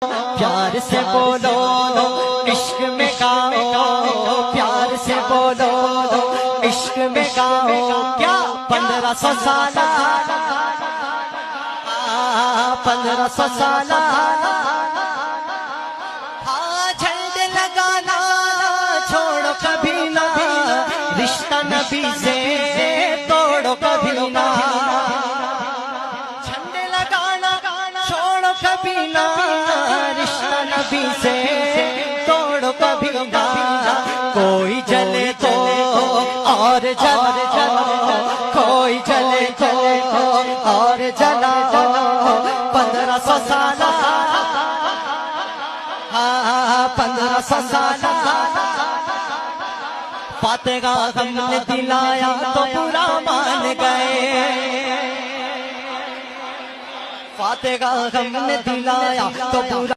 प्यार से बोलो इश्क में गाओ, प्यार से बोलो इश्क में गाओ। क्या 1500 साल 1500 साल झंडे लगाना छोड़ो कभी ना, रिश्ता नबी से तोड़ो कभी ना। झंडे लगाना छोड़ो कभी ना, रिश्ता नबी से तोड़ो कभी ना। कोई जले तो और जल कोई जले तो और जला 1500 साल 1500 साल फातेगा हमने दिलाया तो पूरा मान गए, फातेगा हमने दिलाया तो पूरा